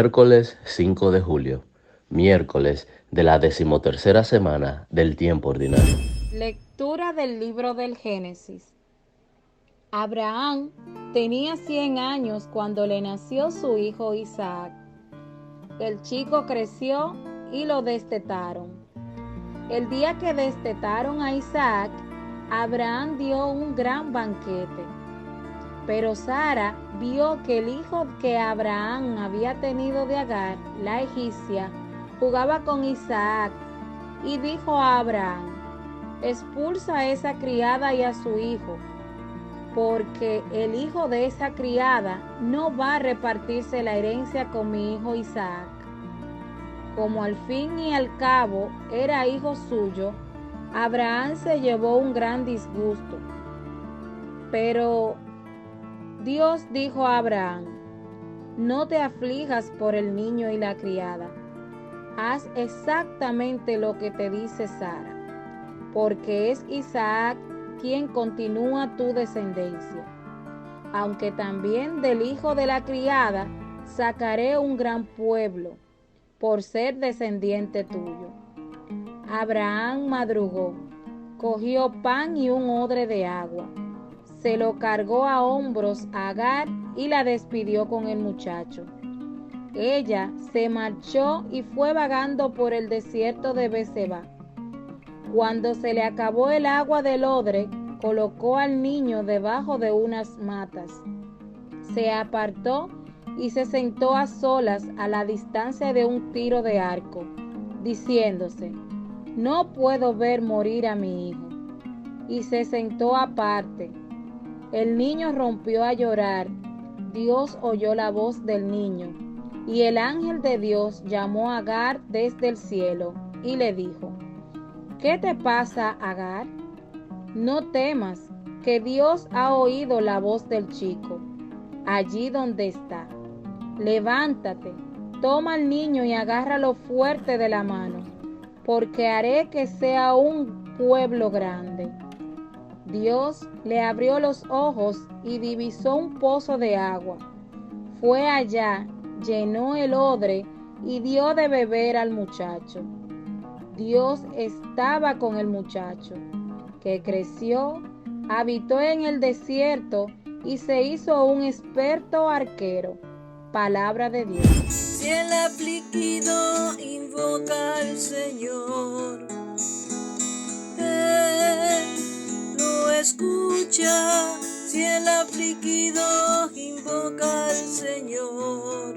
Miércoles 5 de julio, miércoles de la 13ª semana del tiempo ordinario. Lectura del libro del Génesis. Abraham tenía 100 años cuando le nació su hijo Isaac. El chico creció y lo destetaron. El día que destetaron a Isaac, Abraham dio un gran banquete. Pero Sara vio que el hijo que Abraham había tenido de Agar, la egipcia, jugaba con Isaac, y dijo a Abraham: expulsa a esa criada y a su hijo, porque el hijo de esa criada no va a repartirse la herencia con mi hijo Isaac. Como al fin y al cabo era hijo suyo, Abraham se llevó un gran disgusto. Pero Dios dijo a Abraham: no te aflijas por el niño y la criada. Haz exactamente lo que te dice Sara, porque es Isaac quien continúa tu descendencia. Aunque también del hijo de la criada sacaré un gran pueblo, por ser descendiente tuyo. Abraham madrugó, cogió pan y un odre de agua, se lo cargó a hombros a Agar y la despidió con el muchacho. Ella se marchó y fue vagando por el desierto de Berseba. Cuando se le acabó el agua del odre, colocó al niño debajo de unas matas. Se apartó y se sentó a solas a la distancia de un tiro de arco, diciéndose: no puedo ver morir a mi hijo. Y se sentó aparte. El niño rompió a llorar. Dios oyó la voz del niño, y el ángel de Dios llamó a Agar desde el cielo y le dijo: ¿qué te pasa, Agar? No temas, que Dios ha oído la voz del chico, allí donde está. Levántate, toma al niño y agárralo fuerte de la mano, porque haré que sea un pueblo grande. Dios le abrió los ojos y divisó un pozo de agua. Fue allá, llenó el odre y dio de beber al muchacho. Dios estaba con el muchacho, que creció, habitó en el desierto y se hizo un experto arquero. Palabra de Dios. Si el afligido invoca al Señor, Él lo escucha. Si el afligido invoca al Señor,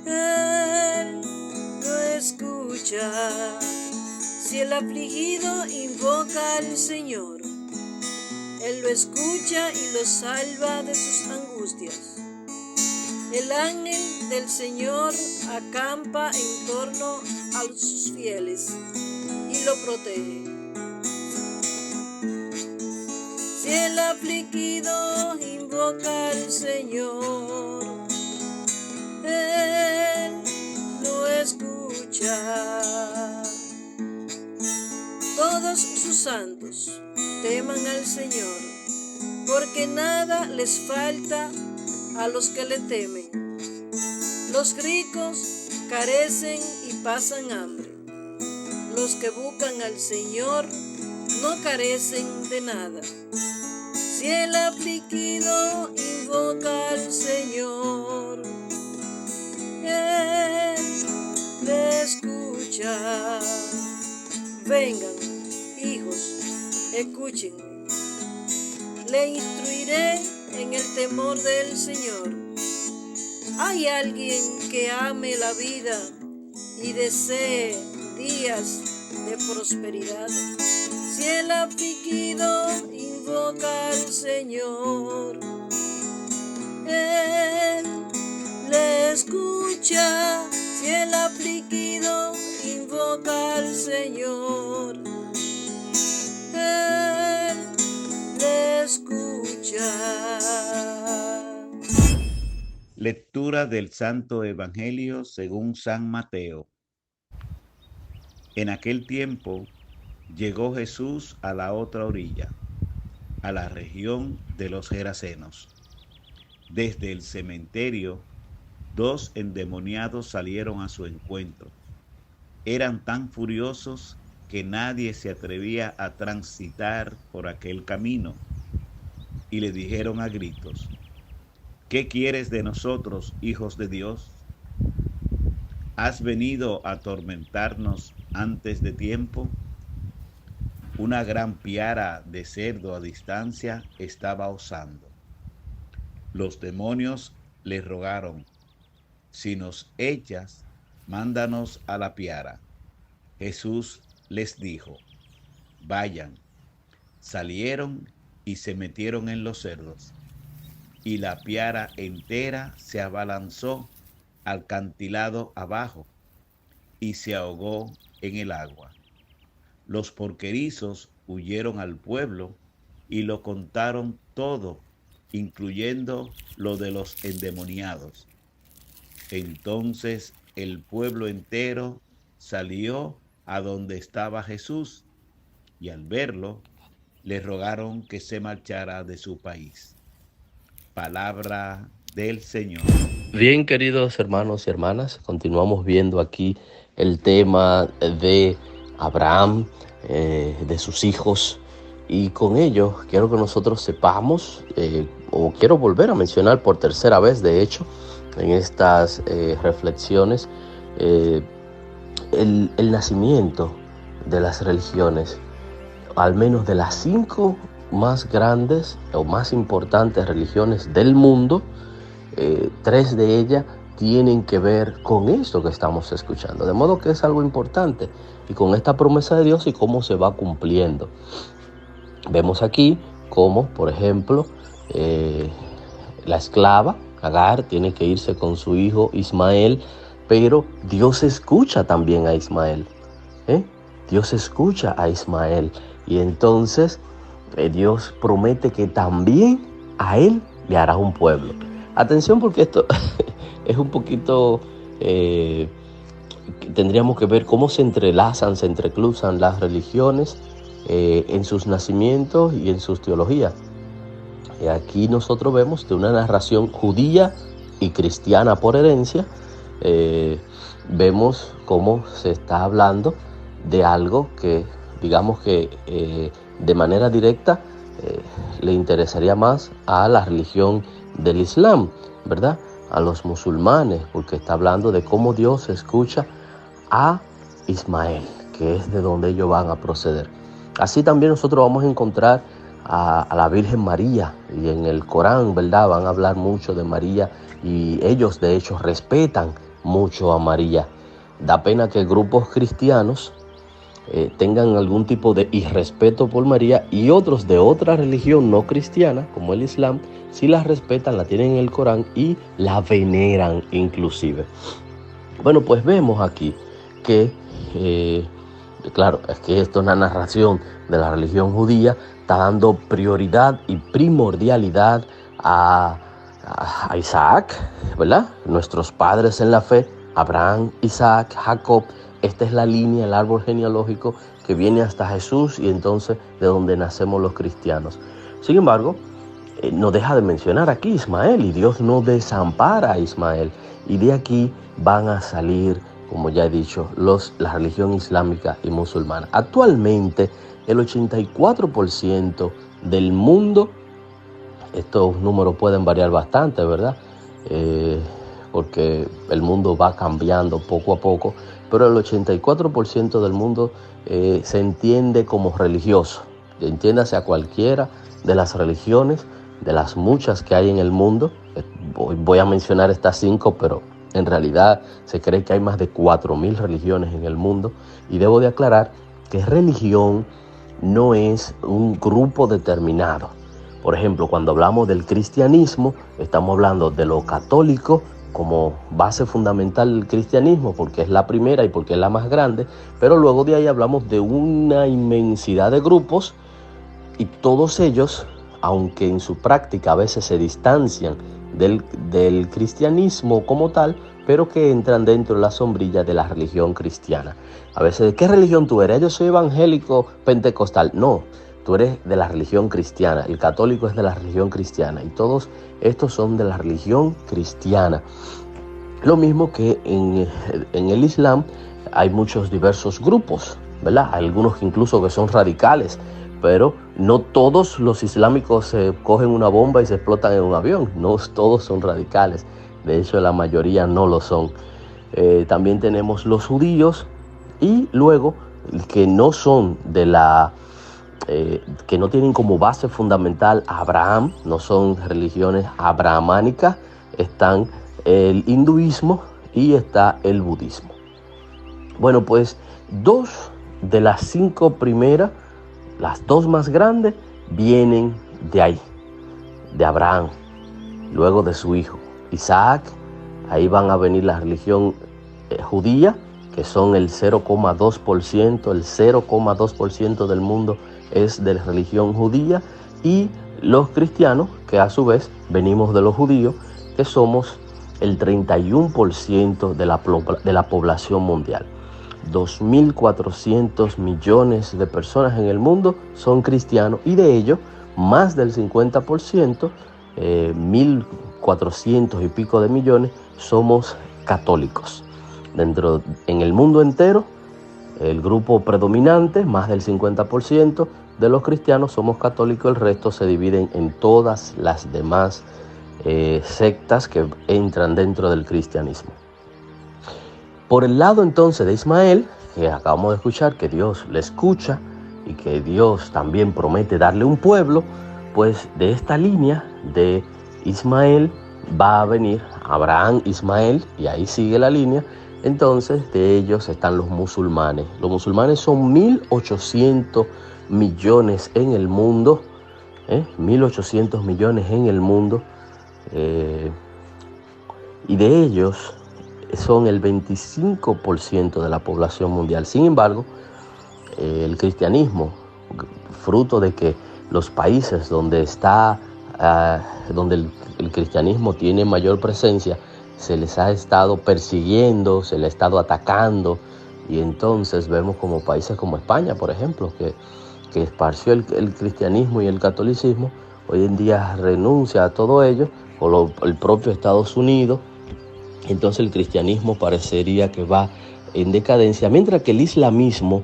Él lo escucha. Si el afligido invoca al Señor, Él lo escucha y lo salva de sus angustias. El ángel del Señor acampa en torno a sus fieles y lo protege. Si el afligido invoca al Señor, Él lo escucha. Todos sus santos teman al Señor, porque nada les falta a los que le temen. Los ricos carecen y pasan hambre. Los que buscan al Señor no carecen de nada. Si el afligido invoca al Señor, Él le escucha. Vengan, hijos, escúchenme. Le instruiré en el temor del Señor. ¿Hay alguien que ame la vida y desee días de prosperidad? Si el afligido invoca al Señor, Él le escucha. Si el afligido invoca al Señor, Él le escucha. Lectura del Santo Evangelio según San Mateo. En aquel tiempo llegó Jesús a la otra orilla, a la región de los Gerasenos. Desde el cementerio 2 endemoniados salieron a su encuentro. Eran tan furiosos que nadie se atrevía a transitar por aquel camino. Y le dijeron a gritos: ¿qué quieres de nosotros, hijos de Dios? ¿Has venido a atormentarnos antes de tiempo? Una gran piara de cerdo a distancia estaba osando. Los demonios le rogaron: si nos echas, mándanos a la piara. Jesús les dijo: vayan. Salieron y se metieron en los cerdos, y la piara entera se abalanzó acantilado abajo y se ahogó en el agua. Los porquerizos huyeron al pueblo y lo contaron todo, incluyendo lo de los endemoniados. Entonces el pueblo entero salió a donde estaba Jesús, y al verlo, le rogaron que se marchara de su país. Palabra del Señor. Bien, queridos hermanos y hermanas, continuamos viendo aquí el tema de Abraham, de sus hijos, y con ello quiero que nosotros sepamos, o quiero volver a mencionar por tercera vez, de hecho, en estas reflexiones, el nacimiento de las religiones, al menos de las 5 más grandes o más importantes religiones del mundo. 3 de ellas tienen que ver con esto que estamos escuchando, de modo que es algo importante, y con esta promesa de Dios y cómo se va cumpliendo. Vemos aquí cómo, por ejemplo, la esclava Agar tiene que irse con su hijo Ismael, pero Dios escucha también a Ismael. Dios escucha a Ismael, y entonces Dios promete que también a él le hará un pueblo. Atención, porque esto es un poquito, tendríamos que ver cómo se entrelazan, se entrecruzan las religiones en sus nacimientos y en sus teologías. Aquí nosotros vemos de una narración judía y cristiana por herencia, vemos cómo se está hablando de algo que, digamos que de manera directa le interesaría más a la religión del Islam, ¿verdad? A los musulmanes, porque está hablando de cómo Dios escucha a Ismael, que es de donde ellos van a proceder. Así también nosotros vamos a encontrar a la Virgen María, y en el Corán, ¿verdad? Van a hablar mucho de María, y ellos de hecho respetan mucho a María. Da pena que grupos cristianos tengan algún tipo de irrespeto por María, y otros de otra religión no cristiana, como el Islam, sí la respetan, la tienen en el Corán y la veneran inclusive. Bueno, pues vemos aquí que, claro, es que esto es una narración de la religión judía, está dando prioridad y primordialidad a Isaac, ¿verdad? Nuestros padres en la fe, Abraham, Isaac, Jacob. Esta es la línea, el árbol genealógico que viene hasta Jesús, y entonces de donde nacemos los cristianos. Sin embargo, no deja de mencionar aquí Ismael, y Dios no desampara a Ismael. Y de aquí van a salir, como ya he dicho, la religión islámica y musulmana. Actualmente, el 84% del mundo, estos números pueden variar bastante, ¿verdad? Porque el mundo va cambiando poco a poco, pero el 84% del mundo se entiende como religioso. Entiéndase a cualquiera de las religiones, de las muchas que hay en el mundo. Voy a mencionar estas 5, pero en realidad se cree que hay más de 4.000 religiones en el mundo. Y debo de aclarar que religión no es un grupo determinado. Por ejemplo, cuando hablamos del cristianismo, estamos hablando de lo católico como base fundamental del cristianismo, porque es la primera y porque es la más grande, pero luego de ahí hablamos de una inmensidad de grupos, y todos ellos, aunque en su práctica a veces se distancian del cristianismo como tal, pero que entran dentro de la sombrilla de la religión cristiana. A veces, ¿de qué religión tú eres? Yo soy evangélico pentecostal. No, tú eres de la religión cristiana. El católico es de la religión cristiana, y todos estos son de la religión cristiana. Lo mismo que en el Islam hay muchos diversos grupos, ¿verdad? Hay algunos incluso que son radicales, pero no todos los islámicos cogen una bomba y se explotan en un avión. No todos son radicales. De hecho, la mayoría no lo son. También tenemos los judíos y luego que no son que no tienen como base fundamental a Abraham, no son religiones abrahamánicas, están el hinduismo y está el budismo. Bueno, pues 2 de las 5 primeras, las 2 más grandes, vienen de ahí, de Abraham, luego de su hijo Isaac. Ahí van a venir la religión judía, que son el 0,2%, el 0,2% del mundo es de la religión judía, y los cristianos, que a su vez venimos de los judíos, que somos el 31% de la población mundial. 2.400 millones de personas en el mundo son cristianos, y de ellos más del 50%, 1.400 y pico de millones, somos católicos. En el mundo entero, el grupo predominante, más del 50% de los cristianos somos católicos. El resto se dividen en todas las demás sectas que entran dentro del cristianismo. Por el lado entonces de Ismael, que acabamos de escuchar que Dios le escucha y que Dios también promete darle un pueblo, pues de esta línea de Ismael va a venir Abraham, Ismael, y ahí sigue la línea. Entonces de ellos están los musulmanes. Los musulmanes son 1.800 millones en el mundo, 1.800 millones en el mundo, y de ellos son el 25% de la población mundial. Sin embargo, el cristianismo, fruto de que los países donde el cristianismo tiene mayor presencia, se les ha estado persiguiendo, se les ha estado atacando, y entonces vemos como países como España, por ejemplo, que esparció el cristianismo y el catolicismo, hoy en día renuncia a todo ello, o el propio Estados Unidos. Entonces el cristianismo parecería que va en decadencia, mientras que el islamismo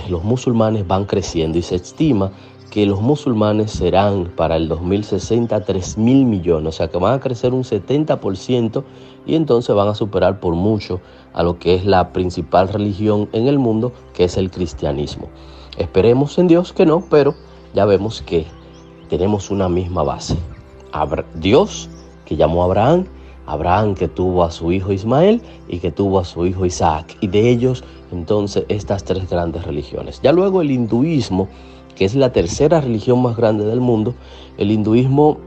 los musulmanes van creciendo, y se estima que los musulmanes serán para el 2060 3.000 millones, o sea que van a crecer un 70%, y entonces van a superar por mucho a lo que es la principal religión en el mundo, que es el cristianismo. Esperemos en Dios que no, pero ya vemos que tenemos una misma base. Dios que llamó a Abraham, Abraham que tuvo a su hijo Ismael y que tuvo a su hijo Isaac, y de ellos entonces estas 3 grandes religiones. Ya luego el hinduismo, que es la tercera religión más grande del mundo. El hinduismo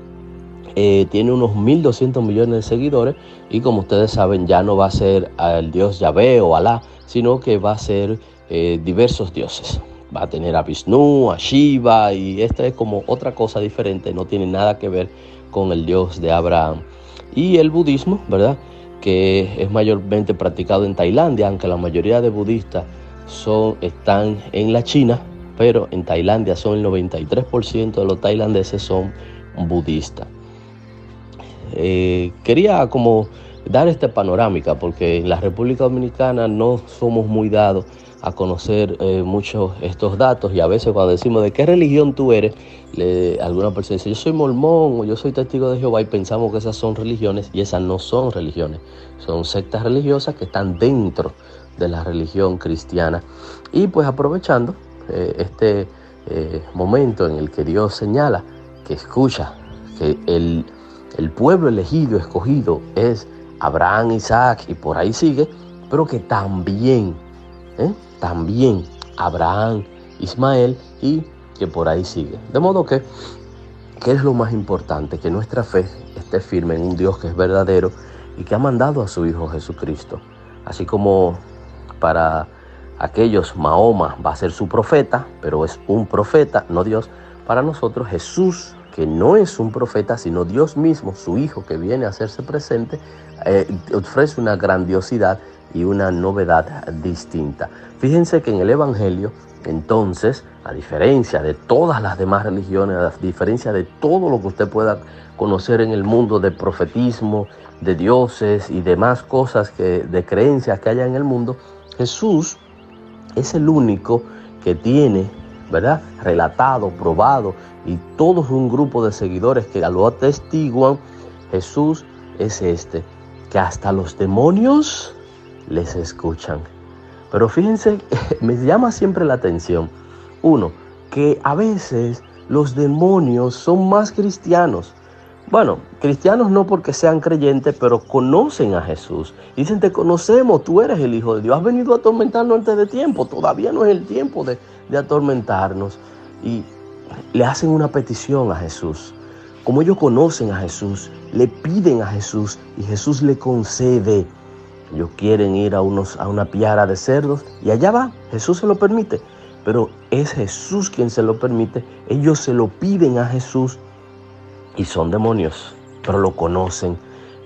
tiene unos 1.200 millones de seguidores, y como ustedes saben, ya no va a ser el dios Yahvé o Alá, sino que va a ser diversos dioses. Va a tener a Vishnu, a Shiva, y esta es como otra cosa diferente, no tiene nada que ver con el dios de Abraham. Y el budismo, ¿verdad?, que es mayormente practicado en Tailandia, aunque la mayoría de budistas están en la China, pero en Tailandia son el 93% de los tailandeses son budistas. Quería como dar esta panorámica, porque en la República Dominicana no somos muy dados a conocer mucho estos datos, y a veces cuando decimos de qué religión tú eres, alguna persona dice yo soy mormón o yo soy testigo de Jehová, y pensamos que esas son religiones, y esas no son religiones, son sectas religiosas que están dentro de la religión cristiana. Y pues aprovechando este momento en el que Dios señala que escucha, que el pueblo elegido, escogido es Abraham, Isaac, y por ahí sigue, pero que también Abraham, Ismael, y que por ahí sigue. De modo que, ¿qué es lo más importante? Que nuestra fe esté firme en un Dios que es verdadero y que ha mandado a su Hijo Jesucristo. Así como para aquellos Mahoma va a ser su profeta, pero es un profeta, no Dios. Para nosotros Jesús, que no es un profeta, sino Dios mismo, su Hijo que viene a hacerse presente, ofrece una grandiosidad y una novedad distinta. Fíjense que en el Evangelio, entonces, a diferencia de todas las demás religiones, a diferencia de todo lo que usted pueda conocer en el mundo de profetismo, de dioses y demás cosas de creencias que haya en el mundo, Jesús es el único que tiene, ¿verdad?, relatado, probado, y todo un grupo de seguidores que lo atestiguan. Jesús es que hasta los demonios les escuchan. Pero fíjense, me llama siempre la atención, uno, que a veces los demonios son más cristianos. Bueno, cristianos no porque sean creyentes, pero conocen a Jesús. Dicen, te conocemos, tú eres el Hijo de Dios, has venido a atormentarnos antes de tiempo, todavía no es el tiempo de atormentarnos. Y le hacen una petición a Jesús. Como ellos conocen a Jesús, le piden a Jesús y Jesús le concede. Ellos quieren ir a una piara de cerdos y allá va, Jesús se lo permite. Pero es Jesús quien se lo permite, ellos se lo piden a Jesús y son demonios, pero lo conocen.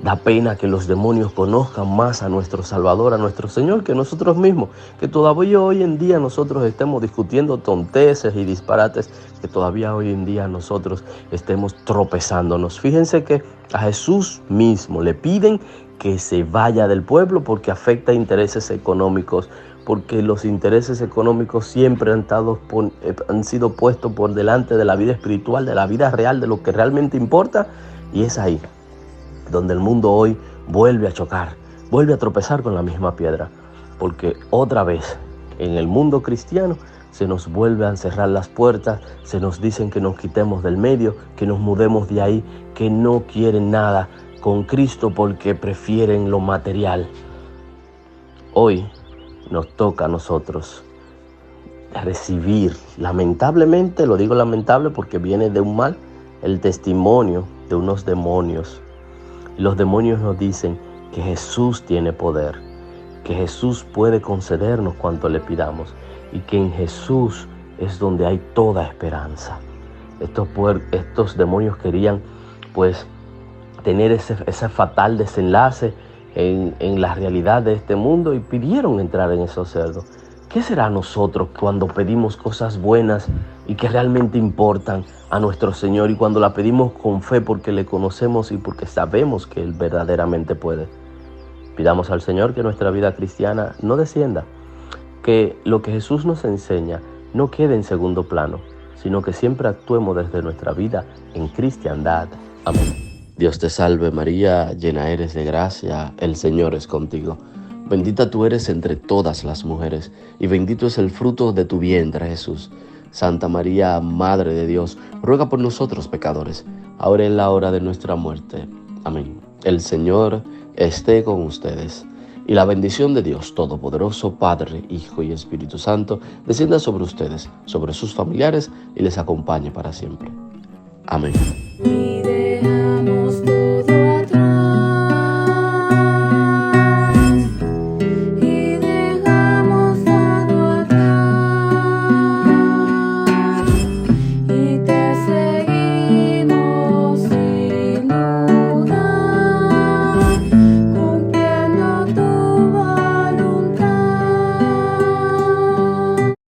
Da pena que los demonios conozcan más a nuestro Salvador, a nuestro Señor, que nosotros mismos, que todavía hoy en día nosotros estemos discutiendo tonteces y disparates, que todavía hoy en día nosotros estemos tropezándonos. Fíjense que a Jesús mismo le piden que se vaya del pueblo porque afecta intereses económicos, porque los intereses económicos siempre han sido puestos por delante de la vida espiritual, de la vida real, de lo que realmente importa, y es ahí donde el mundo hoy vuelve a chocar, vuelve a tropezar con la misma piedra, porque otra vez en el mundo cristiano se nos vuelve a cerrar las puertas, se nos dicen que nos quitemos del medio, que nos mudemos de ahí, que no quieren nada con Cristo porque prefieren lo material. Hoy nos toca a nosotros recibir, lamentablemente, lo digo lamentable porque viene de un mal, el testimonio de unos demonios. Los demonios nos dicen que Jesús tiene poder, que Jesús puede concedernos cuanto le pidamos y que en Jesús es donde hay toda esperanza. Estos demonios querían pues tener ese fatal desenlace en la realidad de este mundo y pidieron entrar en esos cerdos. ¿Qué será nosotros cuando pedimos cosas buenas y que realmente importan a nuestro Señor y cuando la pedimos con fe porque le conocemos y porque sabemos que Él verdaderamente puede? Pidamos al Señor que nuestra vida cristiana no descienda, que lo que Jesús nos enseña no quede en segundo plano, sino que siempre actuemos desde nuestra vida en cristiandad. Amén. Dios te salve María, llena eres de gracia, el Señor es contigo. Bendita tú eres entre todas las mujeres, y bendito es el fruto de tu vientre, Jesús. Santa María, Madre de Dios, ruega por nosotros pecadores, ahora y en la hora de nuestra muerte. Amén. El Señor esté con ustedes, y la bendición de Dios Todopoderoso, Padre, Hijo y Espíritu Santo, descienda sobre ustedes, sobre sus familiares, y les acompañe para siempre. Amén. Y dejamos